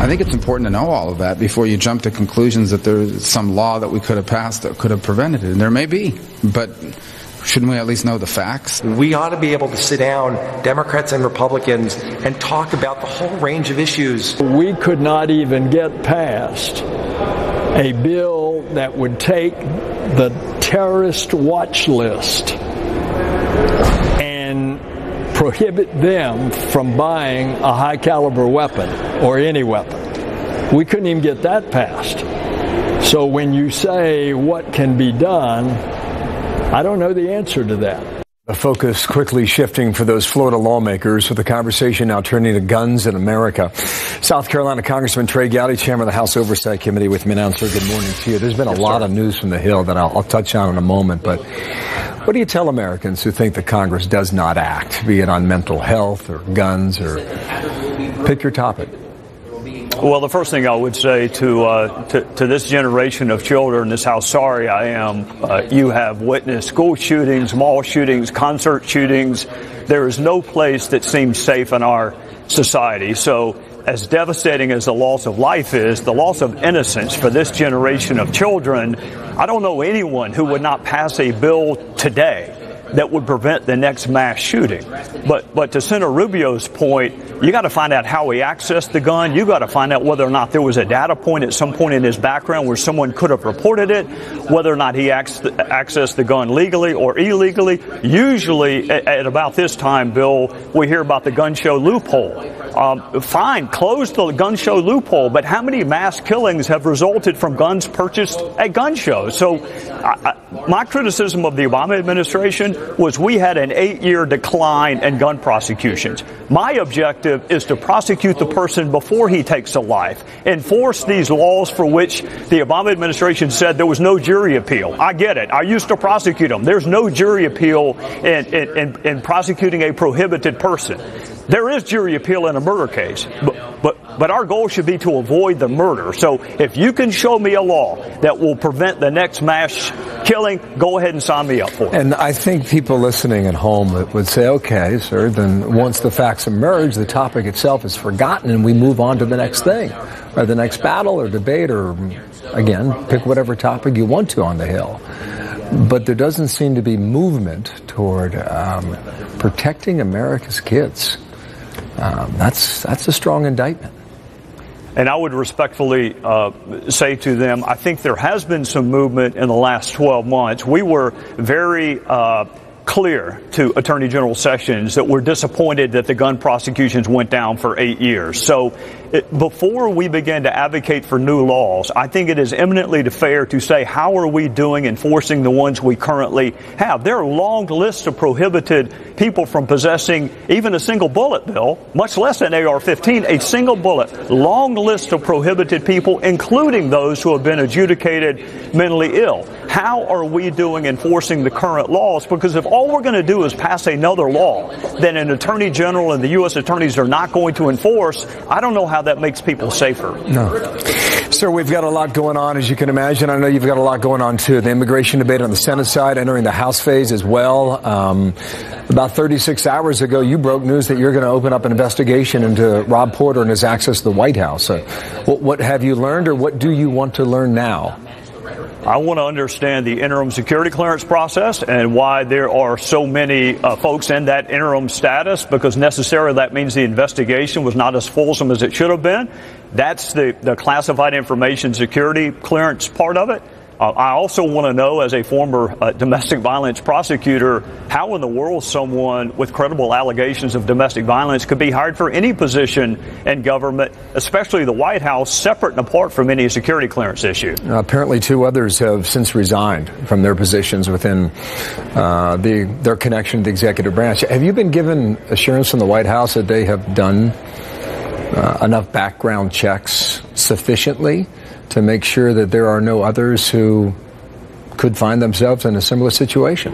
think it's important to know all of that before you jump to conclusions that there's some law that we could have passed that could have prevented it. And there may be, but shouldn't we at least know the facts? We ought to be able to sit down, Democrats and Republicans, and talk about the whole range of issues. We could not even get past a bill that would take the terrorist watch list and prohibit them from buying a high-caliber weapon or any weapon. We couldn't even get that passed. So when you say what can be done, I don't know the answer to that. The focus quickly shifting for those Florida lawmakers, with the conversation now turning to guns in America. South Carolina Congressman Trey Gowdy, chairman of the House Oversight Committee, with me now. Sir, good morning to you. There's been a lot of news from the Hill that I'll touch on in a moment, but what do you tell Americans who think that Congress does not act, be it on mental health or guns or pick your topic? Well, the first thing I would say to this generation of children is how sorry I am. You have witnessed school shootings, mall shootings, concert shootings. There is no place that seems safe in our society. So as devastating as the loss of life is, the loss of innocence for this generation of children, I don't know anyone who would not pass a bill today that would prevent the next mass shooting. But to Senator Rubio's point, you got to find out how he accessed the gun. You got to find out whether or not there was a data point at some point in his background where someone could have reported it, whether or not he accessed the gun legally or illegally. Usually at about this time, Bill, we hear about the gun show loophole. Fine, close the gun show loophole, but how many mass killings have resulted from guns purchased at gun shows? So my criticism of the Obama administration was we had an 8-year decline in gun prosecutions. My objective is to prosecute the person before he takes a life, enforce these laws for which the Obama administration said there was no jury appeal. I get it. I used to prosecute them. There's no jury appeal in prosecuting a prohibited person. There is jury appeal in a murder case, but our goal should be to avoid the murder. So if you can show me a law that will prevent the next mass killing, go ahead and sign me up for it. And I think people listening at home would say, okay, sir, then once the facts emerge, the topic itself is forgotten and we move on to the next thing, or the next battle or debate, or, again, pick whatever topic you want to on the Hill. But there doesn't seem to be movement toward protecting America's kids. That's a strong indictment. And I would respectfully say to them, I think there has been some movement in the last 12 months. We were very clear to Attorney General Sessions that we're disappointed that the gun prosecutions went down for 8 years. So before we begin to advocate for new laws, I think it is eminently fair to say, how are we doing enforcing the ones we currently have? There are long lists of prohibited people from possessing even a single bullet, Bill, much less an AR-15, a single bullet. Long list of prohibited people, including those who have been adjudicated mentally ill. How are we doing enforcing the current laws? Because if all we're going to do is pass another law that an attorney general and the U.S. attorneys are not going to enforce, I don't know how that makes people safer. No. Sir, we've got a lot going on, as you can imagine. I know you've got a lot going on, too. The immigration debate on the Senate side, entering the House phase as well. About 36 hours ago, you broke news that you're going to open up an investigation into Rob Porter and his access to the White House. What have you learned, or what do you want to learn now? I want to understand the interim security clearance process and why there are so many folks in that interim status, because necessarily that means the investigation was not as fulsome as it should have been. That's the classified information security clearance part of it. I also want to know, as a former domestic violence prosecutor, how in the world someone with credible allegations of domestic violence could be hired for any position in government, especially the White House, separate and apart from any security clearance issue. Apparently 2 others have since resigned from their positions within their connection to the executive branch. Have you been given assurance from the White House that they have done enough background checks sufficiently to make sure that there are no others who could find themselves in a similar situation?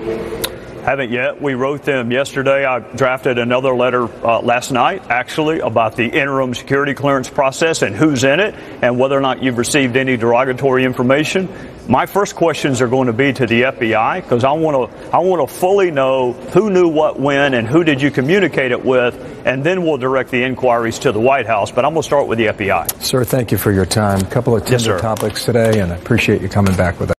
Haven't yet. We wrote them yesterday. I drafted another letter last night, actually, about the interim security clearance process and who's in it and whether or not you've received any derogatory information. My first questions are going to be to the FBI because I want to fully know who knew what when and who did you communicate it with, and then we'll direct the inquiries to the White House. But I'm going to start with the FBI. Sir, thank you for your time. A couple of tender topics today, and I appreciate you coming back with us.